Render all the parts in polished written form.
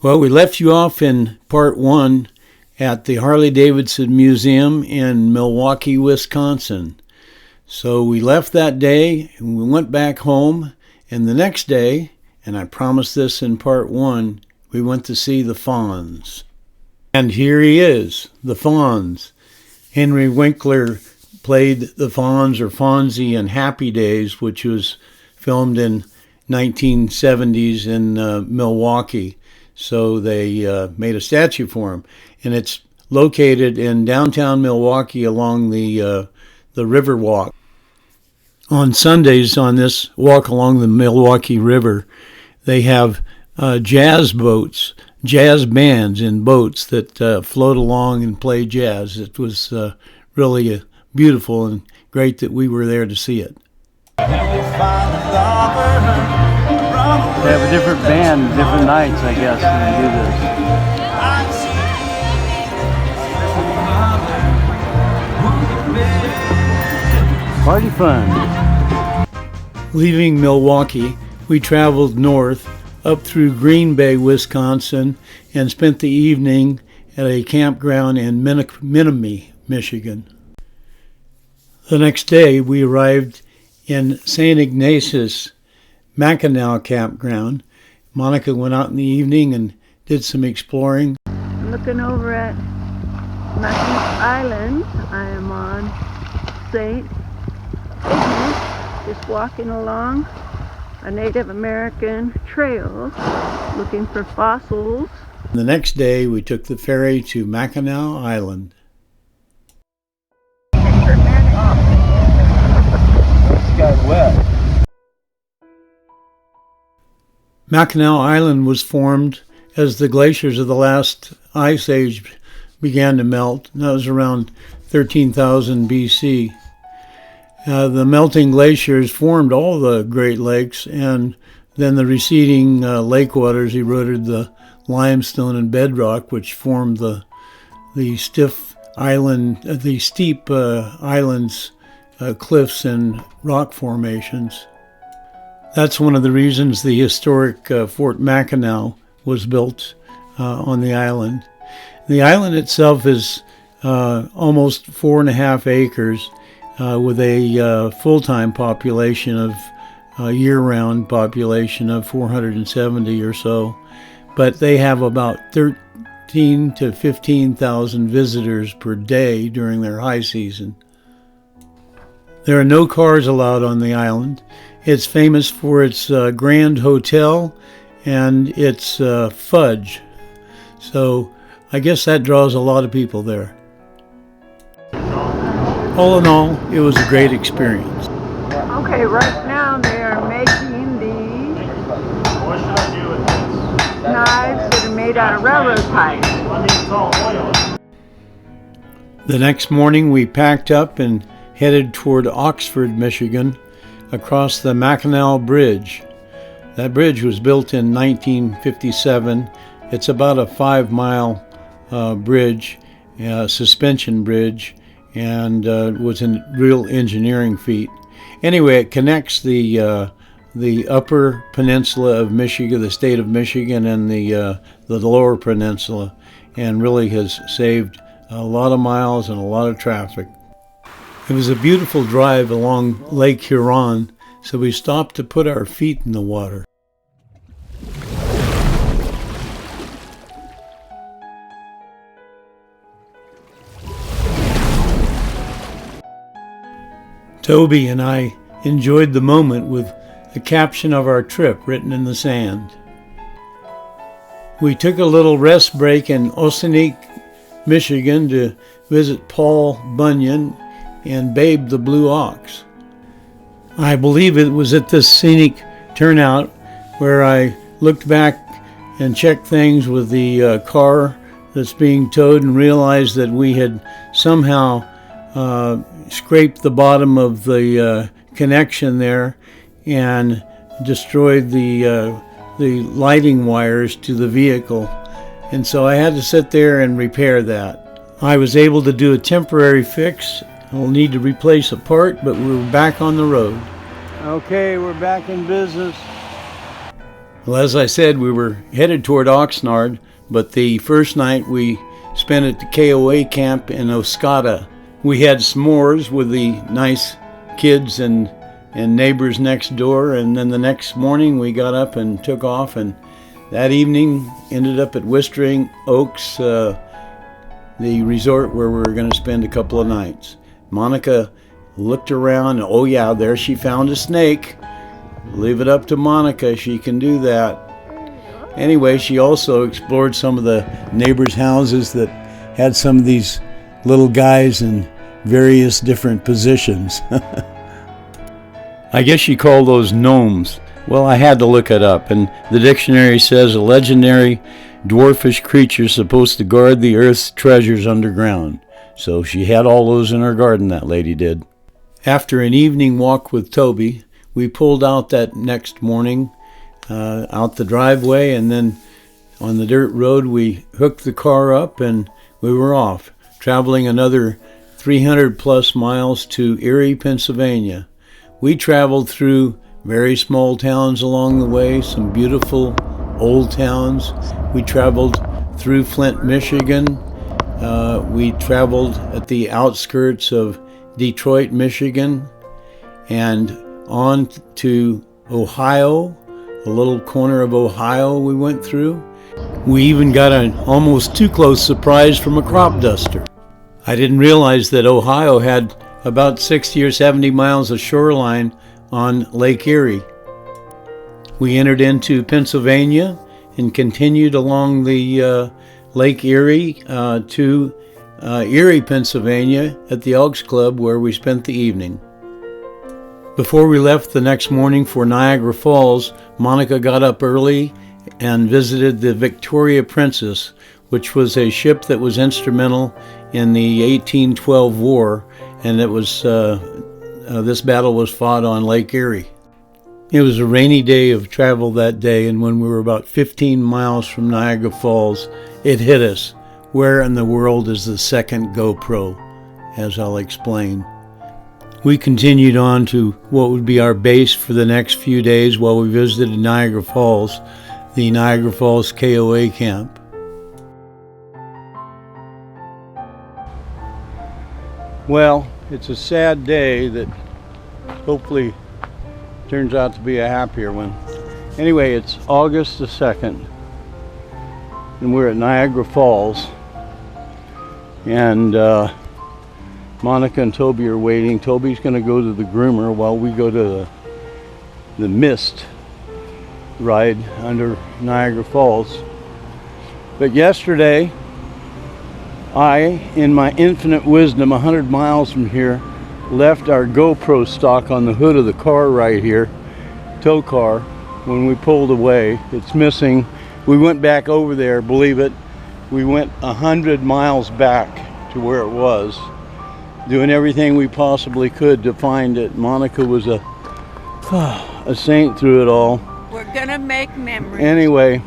Well, we left you off in part one at the Harley-Davidson Museum in Milwaukee, Wisconsin. So we left that day and we went back home, and the next day, and I promised this in part one, we went to see the Fonz. And here he is, the Fonz. Henry Winkler played the Fonz, or Fonzie, in Happy Days, which was filmed in 1970s in Milwaukee. So they made a statue for him, and it's located in downtown Milwaukee along the River Walk. On Sundays, on this walk along the Milwaukee River, they have jazz boats, jazz bands in boats that float along and play jazz. It was really beautiful and great that we were there to see it. They have a different band, different nights, I guess, when they do this. Party fun. Leaving Milwaukee, we traveled north up through Green Bay, Wisconsin, and spent the evening at a campground in Menominee, Michigan. The next day, we arrived in St. Ignatius Mackinac Campground. Monica went out in the evening and did some exploring. Looking over at Mackinac Island, I am on St. Ignace, just walking along a Native American trail, looking for fossils. The next day, we took the ferry to Mackinac Island. This guy's wet. Mackinac Island was formed as the glaciers of the last ice age began to melt. That was around 13,000 BC. The melting glaciers formed all the Great Lakes, and then the receding lake waters eroded the limestone and bedrock, which formed the steep islands, cliffs, and rock formations. That's one of the reasons the historic Fort Mackinac was built on the island. The island itself is almost 4.5 acres with a full-time population of year-round population of 470 or so. But they have about 13 to 15,000 visitors per day during their high season. There are no cars allowed on the island. It's famous for its Grand Hotel and its fudge. So I guess that draws a lot of people there. All in all, it was a great experience. Okay, right now they are making the knives that are made out of railroad ties. The next morning we packed up and headed toward Oxford, Michigan, across the Mackinac Bridge. That bridge was built in 1957. It's about a 5-mile bridge, suspension bridge, and was a real engineering feat. Anyway, it connects the upper peninsula of Michigan, the state of Michigan, and the lower peninsula, and really has saved a lot of miles and a lot of traffic. It was a beautiful drive along Lake Huron, so we stopped to put our feet in the water. Toby and I enjoyed the moment with the caption of our trip written in the sand. We took a little rest break in Ossining, Michigan to visit Paul Bunyan and Babe the Blue Ox. I believe it was at this scenic turnout where I looked back and checked things with the car that's being towed and realized that we had somehow scraped the bottom of the connection there and destroyed the lighting wires to the vehicle. And so I had to sit there and repair that. I was able to do a temporary fix. We'll need to replace a part, but we're back on the road. Okay, we're back in business. Well, as I said, we were headed toward Oxnard, but the first night we spent at the KOA camp in Oscoda. We had s'mores with the nice kids and neighbors next door, and then the next morning we got up and took off, and that evening ended up at Whistling Oaks, the resort where we were going to spend a couple of nights. Monica looked around, and oh yeah, there she found a snake. Leave it up to Monica, she can do that. Anyway, she also explored some of the neighbors' houses that had some of these little guys in various different positions. I guess she called those gnomes. Well, I had to look it up, and the dictionary says a legendary dwarfish creature supposed to guard the earth's treasures underground. So she had all those in her garden, that lady did. After an evening walk with Toby, we pulled out that next morning, out the driveway, and then on the dirt road we hooked the car up and we were off, traveling another 300 plus miles to Erie, Pennsylvania. We traveled through very small towns along the way, some beautiful old towns. We traveled through Flint, Michigan. We traveled at the outskirts of Detroit, Michigan, and on to Ohio, a little corner of Ohio we went through. We even got an almost too close surprise from a crop duster. I didn't realize that Ohio had about 60 or 70 miles of shoreline on Lake Erie. We entered into Pennsylvania and continued along the Lake Erie to Erie, Pennsylvania at the Elks Club, where we spent the evening. Before we left the next morning for Niagara Falls, Monica got up early and visited the Victoria Princess, which was a ship that was instrumental in the 1812 war, and it was this battle was fought on Lake Erie. It was a rainy day of travel that day, and when we were about 15 miles from Niagara Falls, it hit us. Where in the world is the second GoPro? As I'll explain. We continued on to what would be our base for the next few days while we visited Niagara Falls, the Niagara Falls KOA camp. Well, it's a sad day that hopefully turns out to be a happier one. Anyway, it's August the 2nd, and we're at Niagara Falls, and Monica and Toby are waiting. Toby's going to go to the groomer while we go to the mist ride under Niagara Falls. But yesterday, I, in my infinite wisdom, 100 miles from here, left our GoPro stock on the hood of the car right here, tow car, when we pulled away. It's missing. We went back over there, believe it. We went 100 miles back to where it was, doing everything we possibly could to find it. Monica was a saint through it all. We're gonna make memories. Anyway,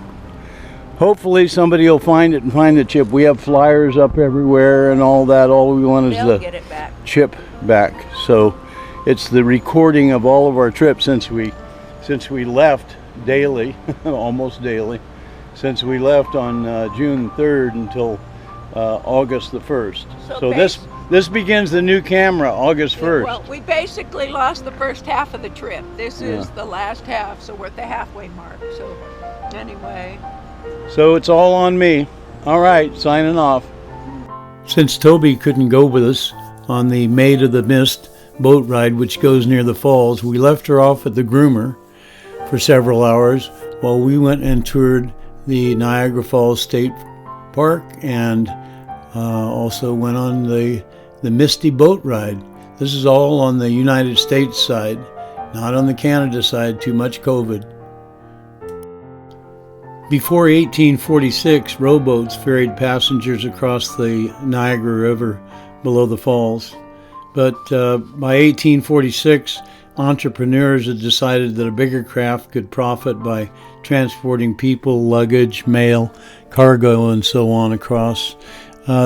hopefully somebody will find it and find the chip. We have flyers up everywhere and all that. All we want is They'll the get it back. chip back. So it's the recording of all of our trips since we left daily, almost daily, since we left on June 3rd until August the 1st. So this begins the new camera August 1st. Well, we basically lost the first half of the trip. This is the last half, so we're at the halfway mark. So anyway. So it's all on me. All right, signing off. Since Toby couldn't go with us on the Maid of the Mist boat ride, which goes near the falls, we left her off at the groomer for several hours while we went and toured the Niagara Falls State Park and also went on the Misty boat ride. This is all on the United States side, not on the Canada side, too much COVID. Before 1846, rowboats ferried passengers across the Niagara River below the falls. But by 1846, entrepreneurs had decided that a bigger craft could profit by transporting people, luggage, mail, cargo, and so on across.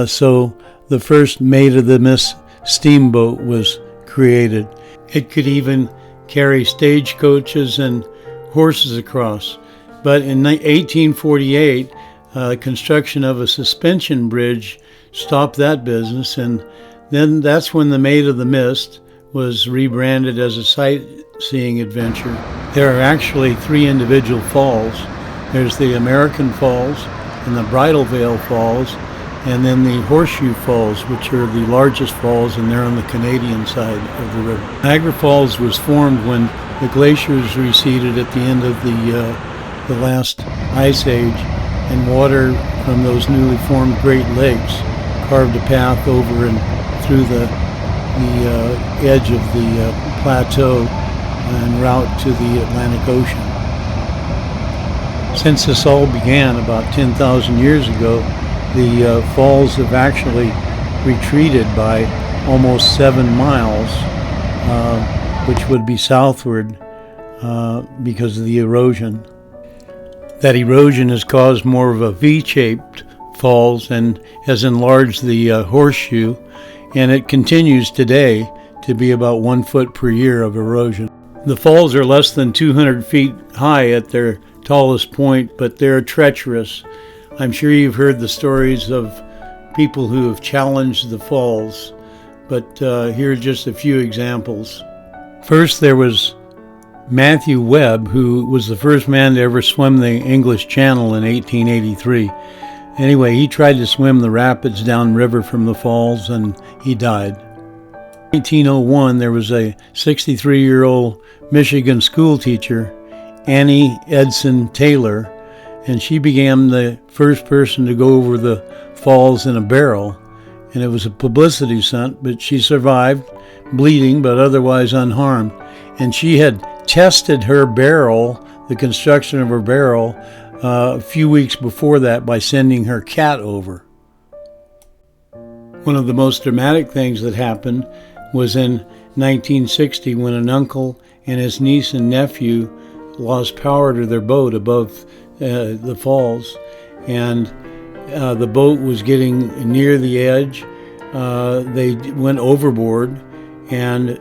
So the first Maid of the Mist steamboat was created. It could even carry stagecoaches and horses across. But in 1848, construction of a suspension bridge stopped that business, and then that's when the Maid of the Mist was rebranded as a sightseeing adventure. There are actually 3 individual falls. There's the American Falls and the Bridal Veil Falls, and then the Horseshoe Falls, which are the largest falls, and they're on the Canadian side of the river. Niagara Falls was formed when the glaciers receded at the end of the last ice age, and water from those newly formed Great Lakes carved a path over and through the edge of the plateau en route to the Atlantic Ocean. Since this all began about 10,000 years ago, the falls have actually retreated by almost 7 miles, which would be southward because of the erosion. That erosion has caused more of a V-shaped falls and has enlarged the horseshoe, and it continues today to be about 1 foot per year of erosion. The falls are less than 200 feet high at their tallest point, but they're treacherous. I'm sure you've heard the stories of people who have challenged the falls, but here are just a few examples. First, there was Matthew Webb, who was the first man to ever swim the English Channel in 1883. Anyway, he tried to swim the rapids downriver from the falls, and he died. In 1901, there was a 63-year-old Michigan school teacher, Annie Edson Taylor, and she became the first person to go over the falls in a barrel. And it was a publicity stunt, but she survived, bleeding but otherwise unharmed. And she had tested her barrel, the construction of her barrel, a few weeks before that by sending her cat over. One of the most dramatic things that happened was in 1960 when an uncle and his niece and nephew lost power to their boat above the falls, and the boat was getting near the edge. They went overboard, and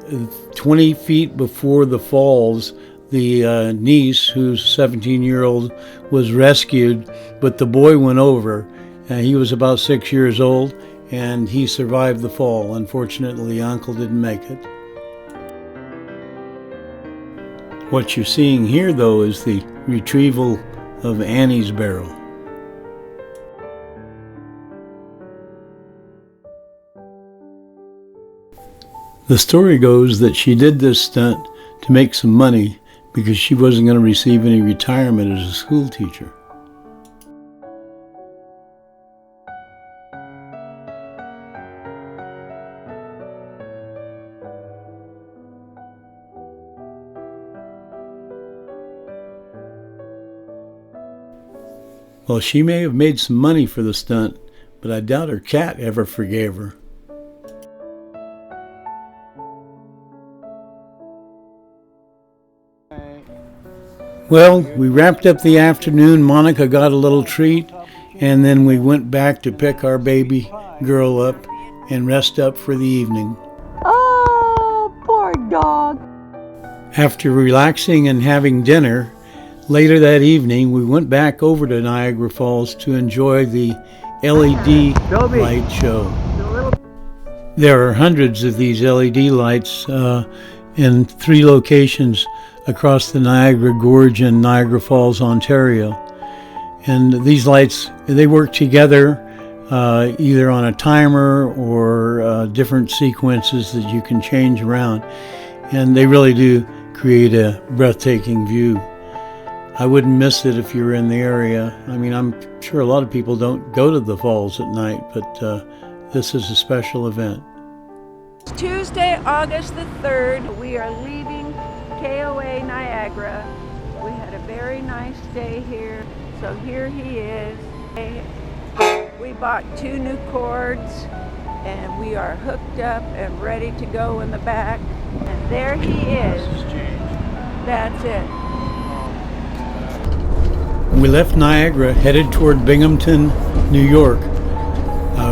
20 feet before the falls, the niece, who's 17-year-old, was rescued, but the boy went over. He was about 6 years old, and he survived the fall. Unfortunately, the uncle didn't make it. What you're seeing here, though, is the retrieval of Annie's barrel. The story goes that she did this stunt to make some money because she wasn't going to receive any retirement as a school teacher. Well, she may have made some money for the stunt, but I doubt her cat ever forgave her. Well, we wrapped up the afternoon. Monica got a little treat, and then we went back to pick our baby girl up and rest up for the evening. Oh, poor dog. After relaxing and having dinner, later that evening we went back over to Niagara Falls to enjoy the LED light show. There are hundreds of these LED lights in 3 locations across the Niagara Gorge in Niagara Falls, Ontario. And these lights, they work together either on a timer or different sequences that you can change around. And they really do create a breathtaking view. I wouldn't miss it if you were in the area. I mean, I'm sure a lot of people don't go to the falls at night, but this is a special event. Tuesday, August the 3rd, we are leaving KOA Niagara. We had a very nice day here, so here he is. We bought 2 new cords, and we are hooked up and ready to go in the back. And there he is. That's it. We left Niagara, headed toward Binghamton, New York,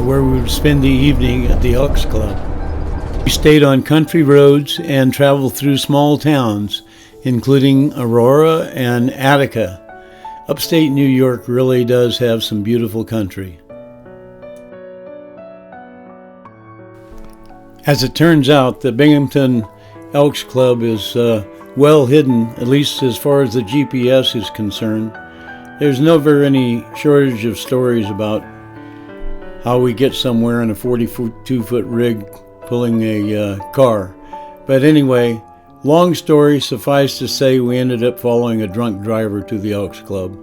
where we would spend the evening at the Elks Club. We stayed on country roads and traveled through small towns, including Aurora and Attica. Upstate New York really does have some beautiful country. As it turns out, the Binghamton Elks Club is well hidden, at least as far as the GPS is concerned. There's never any shortage of stories about how we get somewhere in a 42-foot rig pulling a car. But anyway, long story, suffice to say we ended up following a drunk driver to the Elks Club.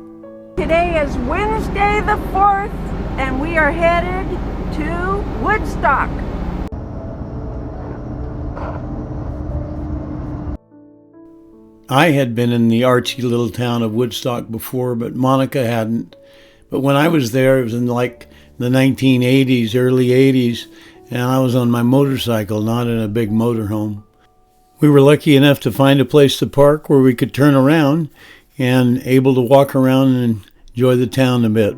Today is Wednesday the 4th, and we are headed to Woodstock. I had been in the artsy little town of Woodstock before, but Monica hadn't. But when I was there, it was in like the 1980s, early 80s, and I was on my motorcycle, not in a big motorhome. We were lucky enough to find a place to park where we could turn around and able to walk around and enjoy the town a bit.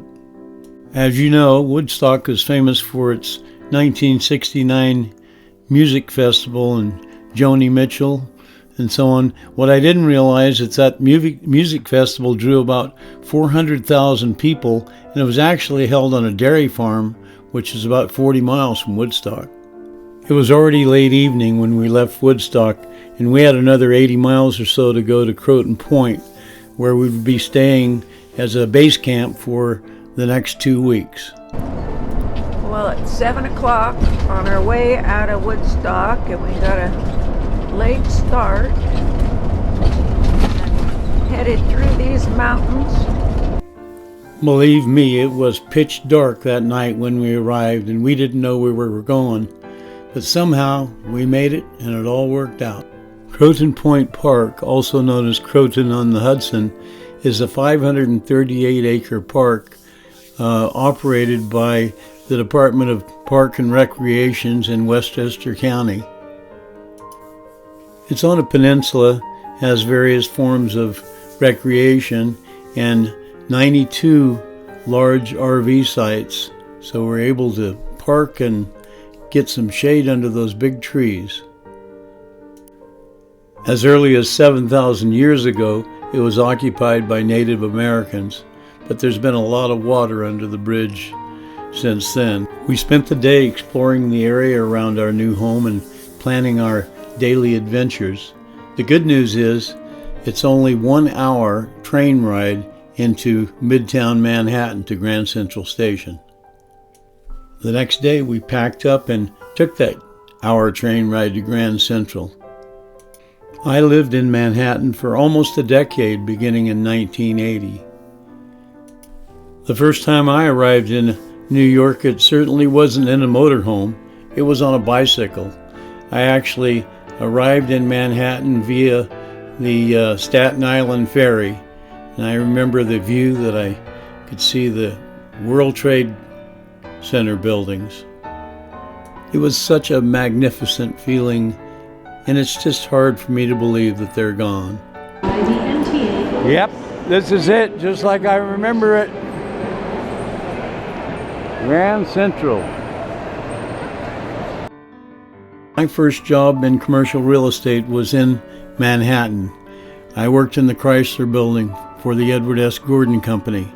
As you know, Woodstock is famous for its 1969 music festival and Joni Mitchell and so on. What I didn't realize is that music festival drew about 400,000 people, and it was actually held on a dairy farm, which is about 40 miles from Woodstock. It was already late evening when we left Woodstock, and we had another 80 miles or so to go to Croton Point, where we would be staying as a base camp for the next 2 weeks. Well, it's 7 o'clock on our way out of Woodstock, and we got a late start. Headed through these mountains. Believe me, it was pitch dark that night when we arrived, and we didn't know where we were going. But somehow we made it, and it all worked out. Croton Point Park, also known as Croton on the Hudson, is a 538-acre park operated by the Department of Park and Recreations in Westchester County. It's on a peninsula, has various forms of recreation, and 92 large RV sites, so we're able to park and get some shade under those big trees. As early as 7,000 years ago, it was occupied by Native Americans, but there's been a lot of water under the bridge since then. We spent the day exploring the area around our new home and planning our daily adventures. The good news is it's only 1 hour train ride into Midtown Manhattan to Grand Central Station. The next day we packed up and took that hour train ride to Grand Central. I lived in Manhattan for almost a decade, beginning in 1980. The first time I arrived in New York, it certainly wasn't in a motorhome. It was on a bicycle. I actually arrived in Manhattan via the Staten Island ferry, and I remember the view that I could see the World Trade Center buildings. It was such a magnificent feeling, and it's just hard for me to believe that they're gone. Yep, this is it, just like I remember it. Grand Central. My first job in commercial real estate was in Manhattan. I worked in the Chrysler Building for the Edward S. Gordon Company.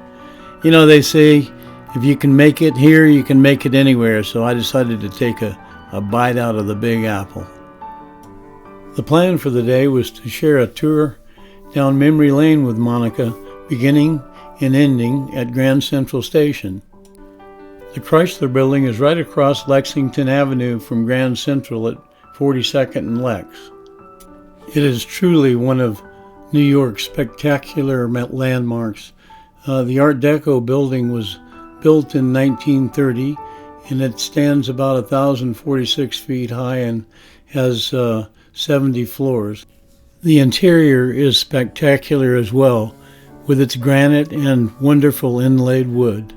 You know, they say if you can make it here, you can make it anywhere, so I decided to take a bite out of the Big Apple. The plan for the day was to share a tour down memory lane with Monica, beginning and ending at Grand Central Station. The Chrysler Building is right across Lexington Avenue from Grand Central at 42nd and Lex. It is truly one of New York's spectacular landmarks. The Art Deco building was built in 1930, and it stands about 1,046 feet high and has 70 floors. The interior is spectacular as well, with its granite and wonderful inlaid wood.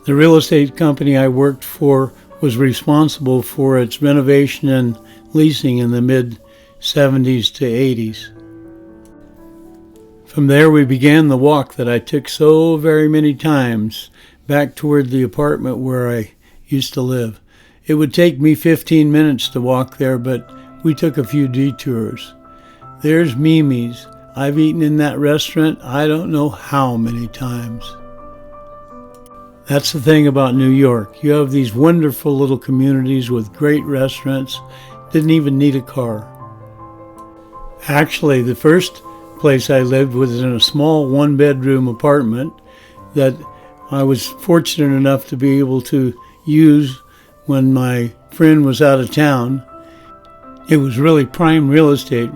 The real estate company I worked for was responsible for its renovation and leasing in the mid-70s to 80s. From there we began the walk that I took so very many times back toward the apartment where I used to live. It would take me 15 minutes to walk there, but we took a few detours. There's Mimi's. I've eaten in that restaurant I don't know how many times. That's the thing about New York. You have these wonderful little communities with great restaurants. Didn't even need a car. Actually, the first place I lived was in a small one-bedroom apartment that I was fortunate enough to be able to use when my friend was out of town. It was really prime real estate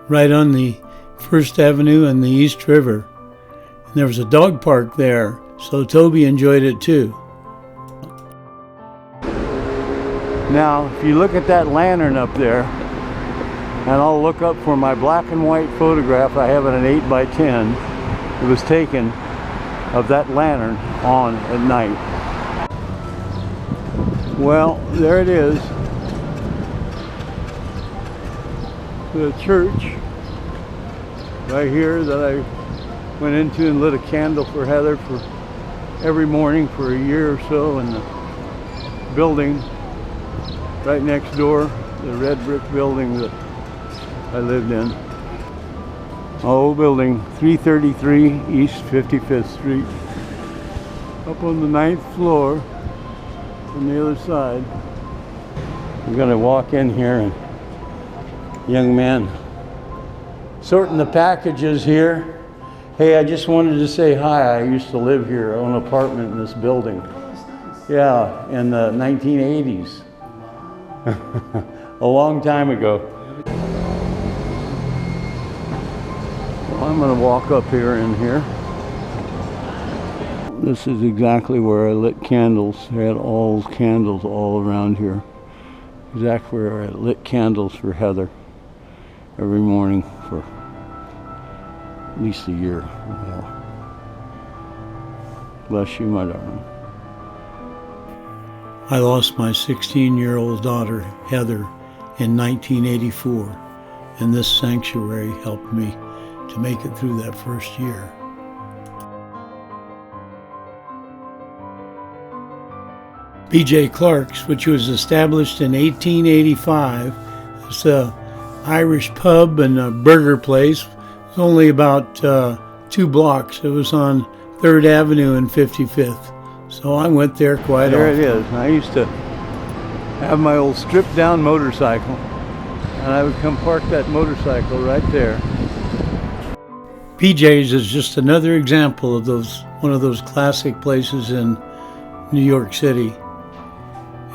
right on the First Avenue and the East River. And there was a dog park there, so Toby enjoyed it too. Now, if you look at that lantern up there, and I'll look up for my black and white photograph, I have it an 8x10. It was taken of that lantern on at night. Well, there it is. The church right here that I went into and lit a candle for Heather for every morning for a year or so, and the building right next door, the red brick building that I lived in. Old building, 333 East 55th Street. Up on the 9th floor on the other side. I'm gonna walk in here, and young man sorting the packages here. Hey, I just wanted to say hi. I used to live here, own an apartment in this building. Yeah, in the 1980s. A long time ago. Well, I'm going to walk up here in here. This is exactly where I lit candles. I had all candles all around here. Exactly where I lit candles for Heather every morning for at least a year. Well, bless you, my darling. I lost my 16-year-old daughter, Heather, in 1984, and this sanctuary helped me to make it through that first year. B.J. Clark's, which was established in 1885, it's an Irish pub and a burger place. It's only about 2 blocks. It was on 3rd Avenue and 55th. So I went there quite often. There it is. I used to have my old stripped down motorcycle, and I would come park that motorcycle right there. PJ's is just another example of one of those classic places in New York City.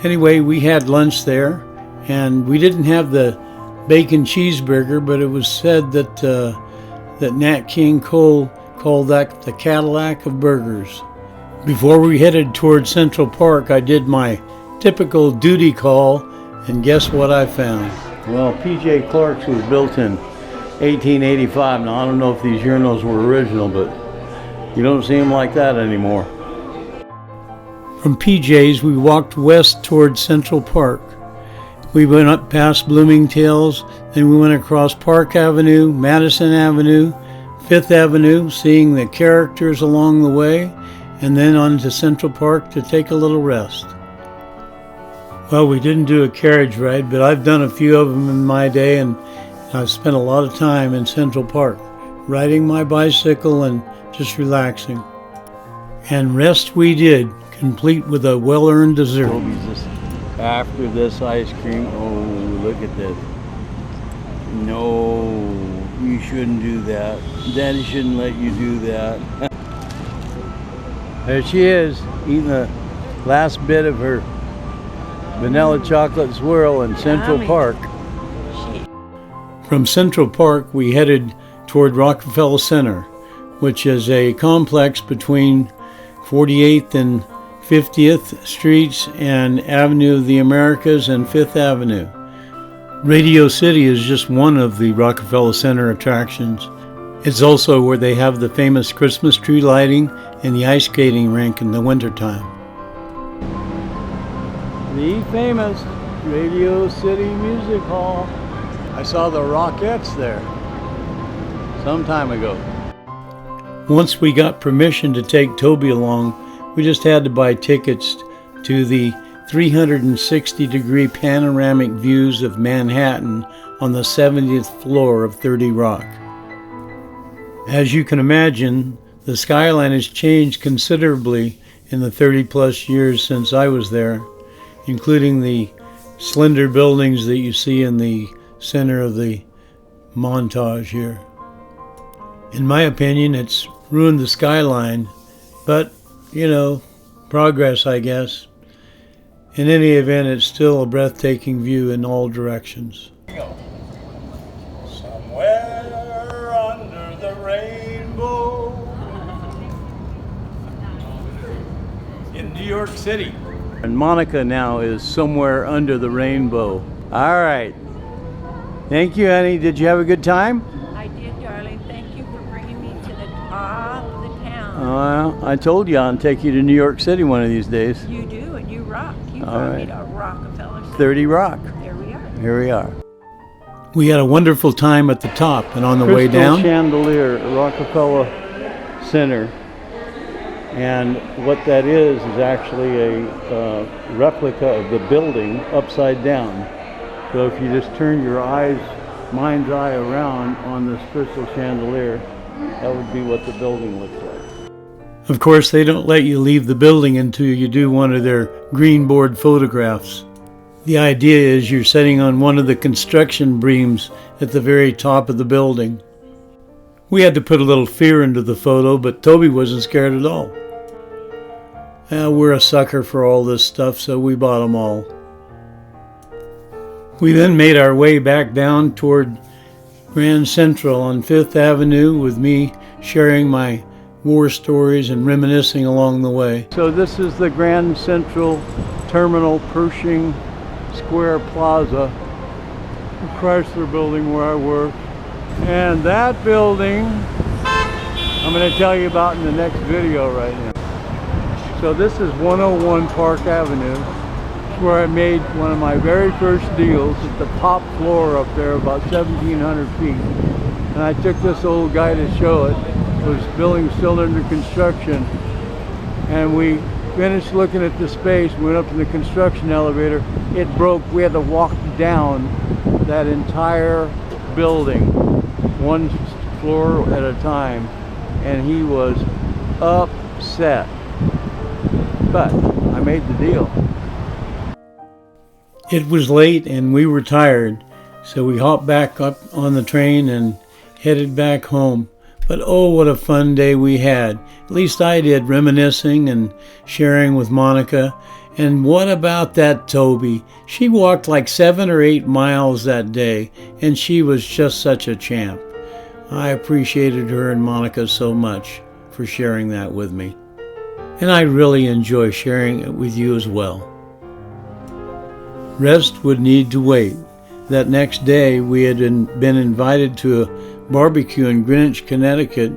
Anyway, we had lunch there, and we didn't have the bacon cheeseburger, but it was said that Nat King Cole called that the Cadillac of burgers. Before we headed toward Central Park, I did my typical duty call, and guess what I found? Well, P.J. Clark's was built in 1885. Now, I don't know if these urinals were original, but you don't see them like that anymore. From PJ's, we walked west toward Central Park. We went up past Bloomingdale's, then we went across Park Avenue, Madison Avenue, 5th Avenue, seeing the characters along the way, and then on to Central Park to take a little rest. Well, we didn't do a carriage ride, but I've done a few of them in my day, and I've spent a lot of time in Central Park, riding my bicycle and just relaxing. And rest we did, complete with a well-earned dessert. After this ice cream, oh, look at this. No, you shouldn't do that. Daddy shouldn't let you do that. There she is, eating the last bit of her vanilla chocolate swirl in Central Park. From Central Park, we headed toward Rockefeller Center, which is a complex between 48th and 50th Streets and Avenue of the Americas and 5th Avenue. Radio City is just one of the Rockefeller Center attractions. It's also where they have the famous Christmas tree lighting and the ice skating rink in the wintertime. The famous Radio City Music Hall. I saw the Rockettes there some time ago. Once we got permission to take Toby along, we just had to buy tickets to the 360-degree panoramic views of Manhattan on the 70th floor of 30 Rock. As you can imagine, the skyline has changed considerably in the 30-plus years since I was there, including the slender buildings that you see in the center of the montage here. In my opinion, it's ruined the skyline, but, progress, I guess. In any event, it's still a breathtaking view in all directions. Somewhere under the rainbow in New York City. And Monica now is somewhere under the rainbow. All right. Thank you, honey. Did you have a good time? I did, darling. Thank you for bringing me to the top of the town. Well, I told you I'll take you to New York City one of these days. You do, and you rock. You All brought right. me to Rockefeller Center. 30 Rock. There we are. Here we are. We had a wonderful time at the top, and on the way Crystal down, chandelier at Rockefeller Center. And what that is actually a replica of the building upside down. So if you just turn your mind's eye around on this crystal chandelier, that would be what the building looks like. of course, they don't let you leave the building until you do one of their green board photographs. The idea is you're sitting on one of the construction beams at the very top of the building. We had to put a little fear into the photo, but Toby wasn't scared at all. We're a sucker for all this stuff, so we bought them all. We then made our way back down toward Grand Central on 5th Avenue, with me sharing my war stories and reminiscing along the way. So this is the Grand Central Terminal Pershing Square Plaza, the Chrysler building where I work. And that building I'm going to tell you about in the next video right now. So this is 101 Park Avenue. It's where I made one of my very first deals at the top floor up there, about 1,700 feet. And I took this old guy to show it. The building's still under construction. And we finished looking at the space, went up to the construction elevator. It broke. We had to walk down that entire building, one floor at a time. And he was upset. But I made the deal. It was late and we were tired, so we hopped back up on the train and headed back home. But oh, what a fun day we had. At least I did, reminiscing and sharing with Monica. And what about that Toby? She walked like 7 or 8 miles that day, and she was just such a champ. I appreciated her and Monica so much for sharing that with me. And I really enjoy sharing it with you as well. Rest would need to wait. That next day we had been invited to a barbecue in Greenwich, Connecticut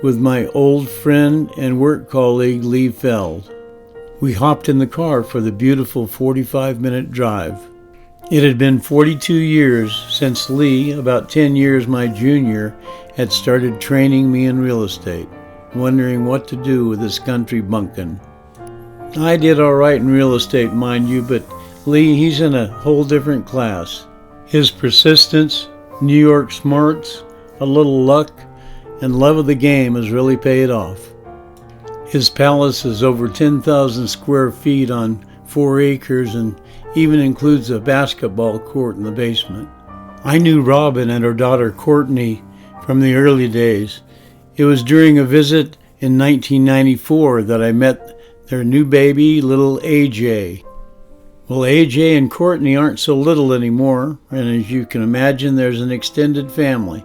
with my old friend and work colleague Lee Feld. We hopped in the car for the beautiful 45-minute drive. It had been 42 years since Lee, about 10 years my junior, had started training me in real estate, wondering what to do with this country bumpkin. I did all right in real estate, mind you, but Lee, he's in a whole different class. His persistence, New York smarts, a little luck, and love of the game has really paid off. His palace is over 10,000 square feet on 4 acres and even includes a basketball court in the basement. I knew Robin and her daughter Courtney from the early days. It was during a visit in 1994 that I met their new baby, little AJ. Well, AJ and Courtney aren't so little anymore, and as you can imagine, there's an extended family.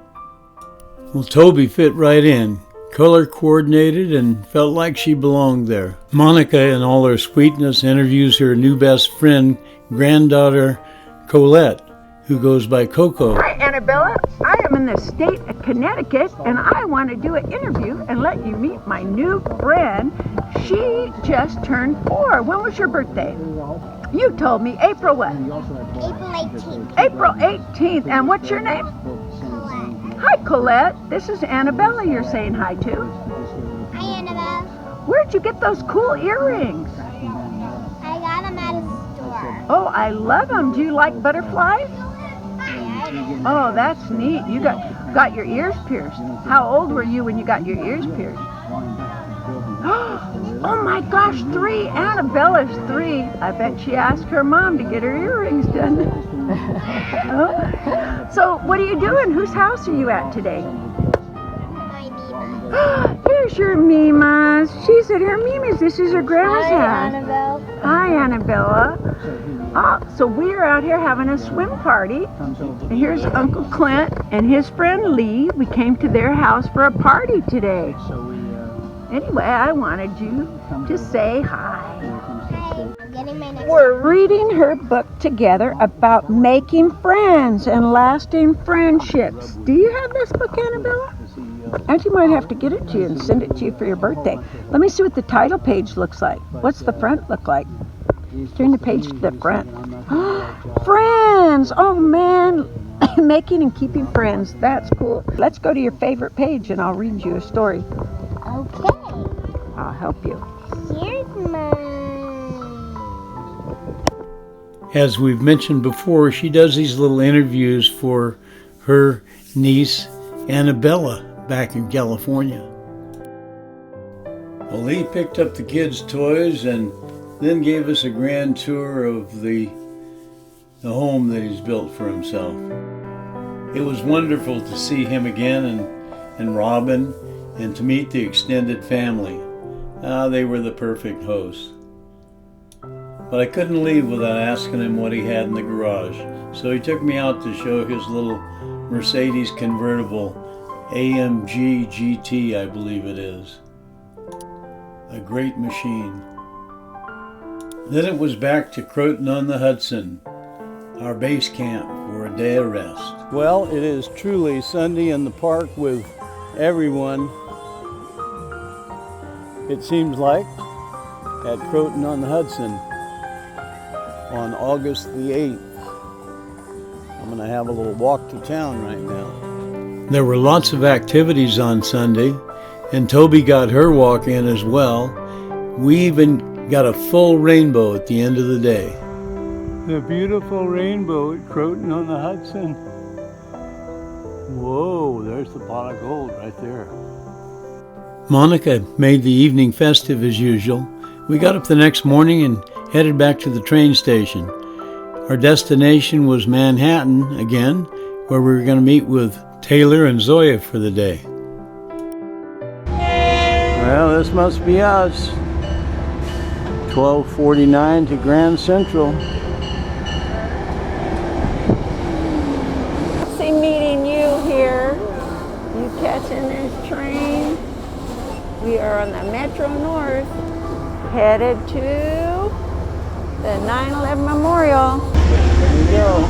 Well, Toby fit right in, color coordinated, and felt like she belonged there. Monica, in all her sweetness, interviews her new best friend, granddaughter Colette, who goes by Coco. Hi, Annabella. I am in the state of Connecticut, and I want to do an interview and let you meet my new friend. She just turned 4. When was your birthday? You told me April what? April 18th. April 18th. And what's your name? Colette. Hi, Colette. This is Annabella you're saying hi to. Hi, Annabelle. Where'd you get those cool earrings? I got them at a store. Oh, I love them. Do you like butterflies? Yeah, I do. Oh, that's neat. You got. got your ears pierced. How old were you when you got your ears pierced? Oh my gosh, 3. Annabella's 3. I bet she asked her mom to get her earrings done. Oh. So what are you doing? Whose house are you at today? My Mima. Here's your Mima's. She's at her Mima's. This is her grandma's house. Annabelle. Hi, Annabella. Oh, so we are out here having a swim party. And here's Uncle Clint and his friend Lee. We came to their house for a party today. Anyway, I wanted you to say hi. I'm getting my next We're reading her book together about making friends and lasting friendships. Do you have this book, Annabella? Auntie might have to get it to you and send it to you for your birthday. Let me see what the title page looks like. What's the front look like? Turn the page to the front. Friends! Oh man, making and keeping friends. That's cool. Let's go to your favorite page and I'll read you a story. Okay. I'll help you. Here's mine. As we've mentioned before, she does these little interviews for her niece, Annabella, back in California. Well, he picked up the kids' toys and then gave us a grand tour of the home that he's built for himself. It was wonderful to see him again and Robin, and to meet the extended family. They were the perfect hosts. But I couldn't leave without asking him what he had in the garage. So he took me out to show his little Mercedes convertible, AMG GT, I believe it is. A great machine. Then it was back to Croton-on-the-Hudson, our base camp for a day of rest. Well, it is truly Sunday in the park with everyone, it seems like, at Croton-on-the-Hudson on August the 8th. I'm going to have a little walk to town right now. There were lots of activities on Sunday, and Toby got her walk in as well. We even got a full rainbow at the end of the day. The beautiful rainbow at Croton-on-the-Hudson. Whoa, there's the pot of gold right there. Monica made the evening festive as usual. We got up the next morning and headed back to the train station. Our destination was Manhattan again, where we were going to meet with Taylor and Zoya for the day. Well, this must be us. 12:49 to Grand Central. See, meeting you here. You catching this train. We are on the Metro North, headed to the 9/11 Memorial. Here we go.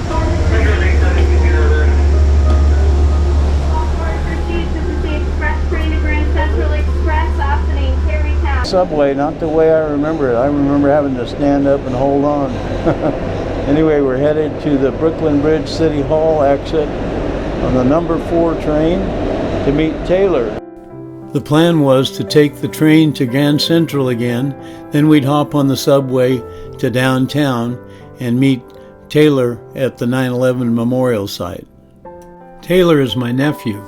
This is the express train to Grand Central Express, opening Terrytown. Subway, not the way I remember it. I remember having to stand up and hold on. Anyway, we're headed to the Brooklyn Bridge City Hall exit on the number 4 train to meet Taylor. The plan was to take the train to Grand Central again, then we'd hop on the subway to downtown and meet Taylor at the 9/11 Memorial site. Taylor is my nephew,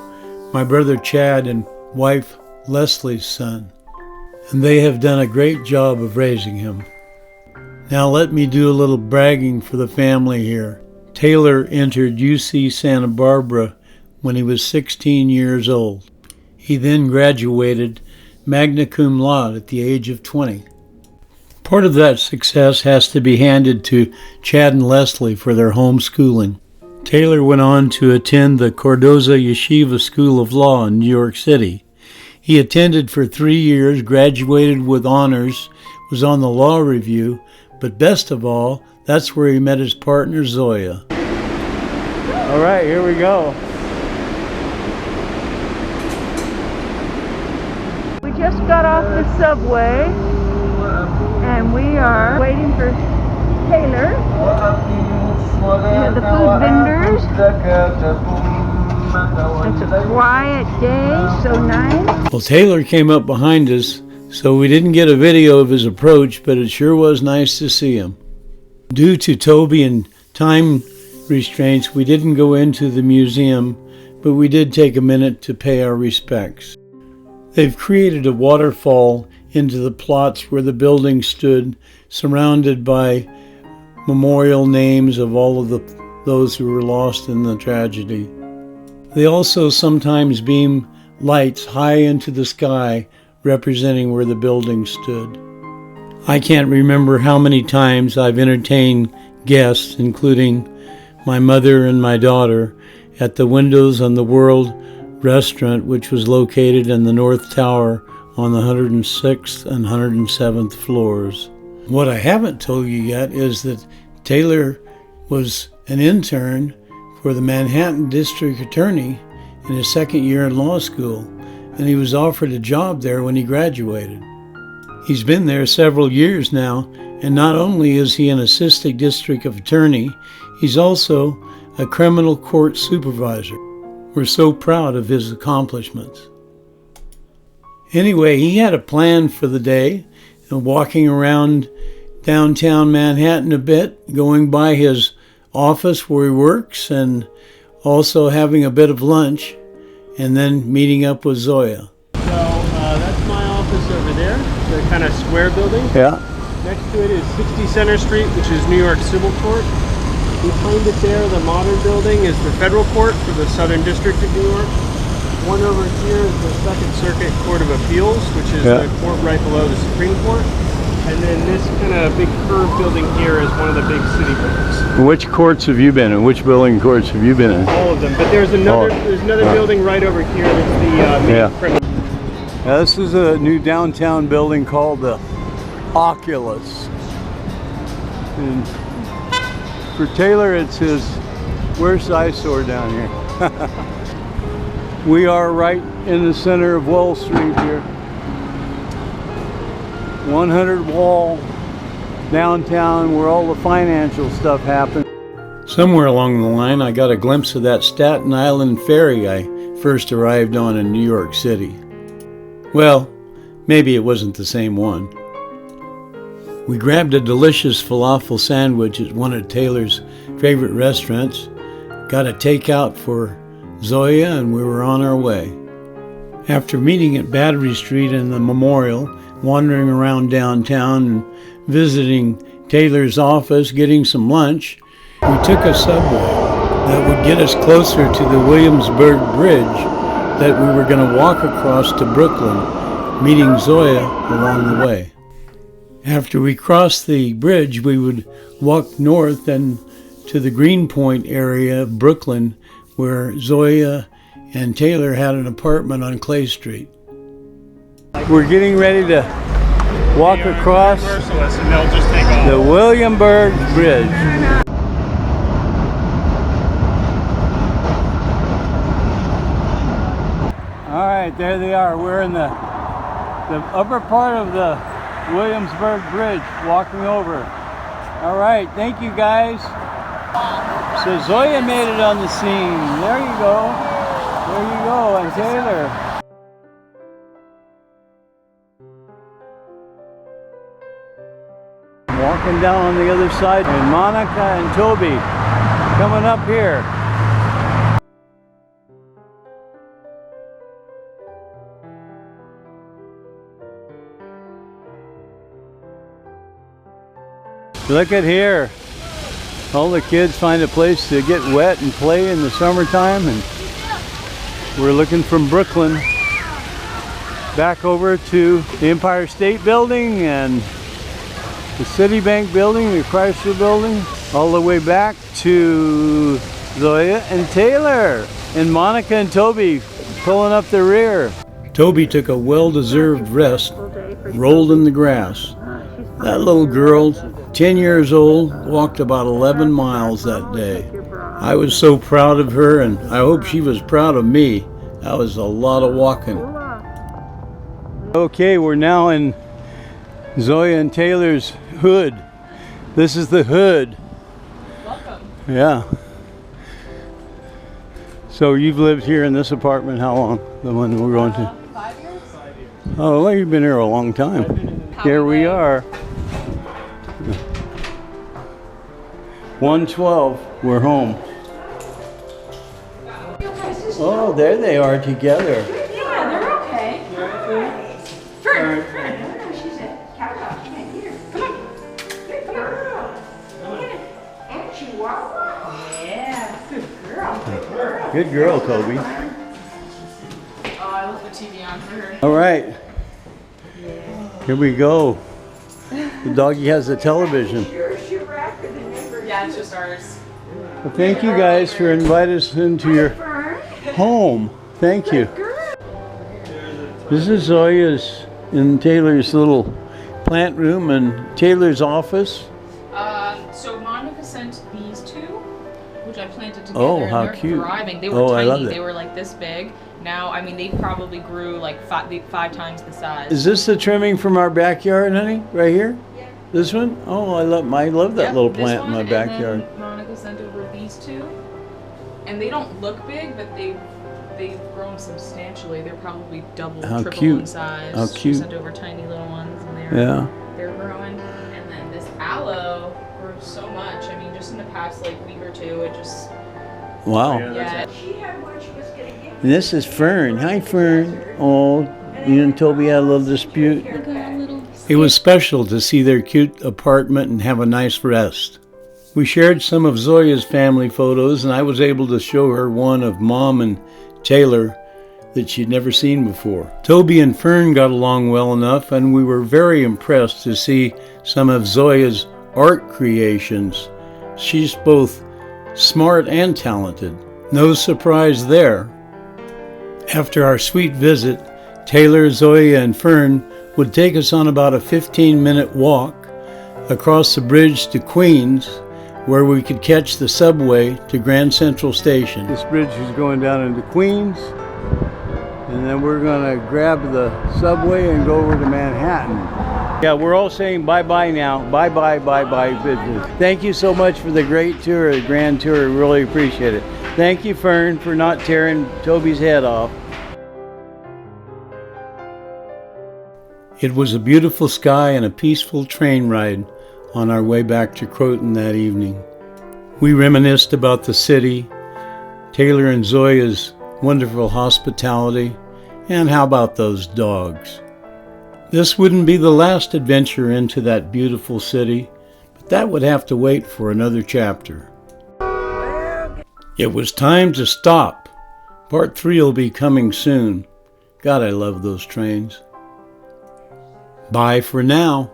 my brother Chad and wife Leslie's son, and they have done a great job of raising him. Now let me do a little bragging for the family here. Taylor entered UC Santa Barbara when he was 16 years old. He then graduated magna cum laude at the age of 20. Part of that success has to be handed to Chad and Leslie for their homeschooling. Taylor went on to attend the Cardozo Yeshiva School of Law in New York City. He attended for 3 years, graduated with honors, was on the law review, but best of all, that's where he met his partner Zoya. All right, here we go. We just got off the subway and we are waiting for Taylor. We have the food vendors. It's a quiet day, so nice. Well, Taylor came up behind us, so we didn't get a video of his approach, but it sure was nice to see him. Due to Toby and time restraints, we didn't go into the museum, but we did take a minute to pay our respects. They've created a waterfall into the plots where the building stood, surrounded by memorial names of all of those who were lost in the tragedy. They also sometimes beam lights high into the sky, representing where the building stood. I can't remember how many times I've entertained guests, including my mother and my daughter, at the Windows on the World restaurant, which was located in the North Tower on the 106th and 107th floors. What I haven't told you yet is that Taylor was an intern for the Manhattan District Attorney in his second year in law school, and he was offered a job there when he graduated. He's been there several years now, and not only is he an assistant district attorney, he's also a criminal court supervisor. We're so proud of his accomplishments. Anyway, he had a plan for the day, walking around downtown Manhattan a bit, going by his office where he works, and also having a bit of lunch, and then meeting up with Zoya. So that's my office over there, the kind of square building. Yeah. Next to it is 60 Center Street, which is New York Civil Court. Behind it there, the modern building, is the Federal Court for the Southern District of New York. One over here is the Second Circuit Court of Appeals, which is the court right below the Supreme Court. And then this kind of big curved building here is one of the big city buildings. Which courts have you been in? Which building courts have you been in? All of them, but there's another building right over here that's the main criminal. Now, this is a new downtown building called the Oculus. And for Taylor, it's his worst eyesore down here. We are right in the center of Wall Street here. 100 Wall, downtown, where all the financial stuff happens. Somewhere along the line, I got a glimpse of that Staten Island ferry I first arrived on in New York City. Well, maybe it wasn't the same one. We grabbed a delicious falafel sandwich at one of Taylor's favorite restaurants, got a takeout for Zoya, and we were on our way. After meeting at Battery Street and the Memorial, wandering around downtown and visiting Taylor's office, getting some lunch, we took a subway that would get us closer to the Williamsburg Bridge that we were going to walk across to Brooklyn, meeting Zoya along the way. After we crossed the bridge, we would walk north and to the Greenpoint area of Brooklyn, where Zoya and Taylor had an apartment on Clay Street. We're getting ready to walk across And they'll just take off. the Williamsburg Bridge. All right, there they are. We're in the upper part of the Williamsburg Bridge, walking over. All right, thank you guys. So Zoya made it on the scene. There you go. There you go, and Taylor. Walking down on the other side, and Monica and Toby coming up here. Look at here. All the kids find a place to get wet and play in the summertime, and we're looking from Brooklyn back over to the Empire State Building and the Citibank Building, the Chrysler Building, all the way back to Zoya and Taylor, and Monica and Toby pulling up the rear. Toby took a well-deserved rest, rolled in the grass. That little girl, 10 years old, walked about 11 miles that day. I was so proud of her, and I hope she was proud of me. That was a lot of walking. Okay, we're now in Zoya and Taylor's hood. This is the hood. Welcome. Yeah. So you've lived here in this apartment how long? The one we're going to? 5 years. Oh, well, you've been here a long time. Here we are. 112. We're home. Oh, there they are together. Yeah, they're okay. Fern, no, she's a cow. Come here. Come on. Here, come on. And Chihuahua. Yeah, good girl. Good girl. Good girl, Toby. Oh, I left the TV on for her. All right. Here we go. The doggy has a television. Yeah, it's just ours. Well, thank you guys for inviting us into your home. Thank you. This is Zoya's in Taylor's little plant room and Taylor's office. So Monica sent these two, which I planted together. Oh, and how they're cute. Thriving. They were Oh, I tiny. love that. They were like this big. Now, I mean, they probably grew like five times the size. Is this the trimming from our backyard, honey? Right here? Yeah. This one? Oh, I love that Yep, little this plant in one, my and backyard. then Monica sent over these two, and they don't look big, but they've grown substantially. They're probably double, How triple cute. in size. How She cute. sent over tiny little ones, and Yeah. they're growing. And then this aloe grew so much. I mean, just in the past like week or two, it just Wow. yeah. She had one she was going to give. And this is Fern. Hi, Fern. Oh, you and Toby had a little dispute. Look at a little. It was special to see their cute apartment and have a nice rest. We shared some of Zoya's family photos, and I was able to show her one of Mom and Taylor that she'd never seen before. Toby and Fern got along well enough, and we were very impressed to see some of Zoya's art creations. She's both smart and talented. No surprise there. After our sweet visit, Taylor, Zoya, and Fern would take us on about a 15-minute walk across the bridge to Queens, where we could catch the subway to Grand Central Station. This bridge is going down into Queens, and then we're going to grab the subway and go over to Manhattan. Yeah, we're all saying bye-bye now. Bye-bye, bye-bye business. Thank you so much for the great tour, the grand tour. Really appreciate it. Thank you, Fern, for not tearing Toby's head off. It was a beautiful sky and a peaceful train ride on our way back to Croton that evening. We reminisced about the city, Taylor and Zoya's wonderful hospitality, and how about those dogs? This wouldn't be the last adventure into that beautiful city, but that would have to wait for another chapter. It was time to stop. Part 3 will be coming soon. God, I love those trains. Bye for now.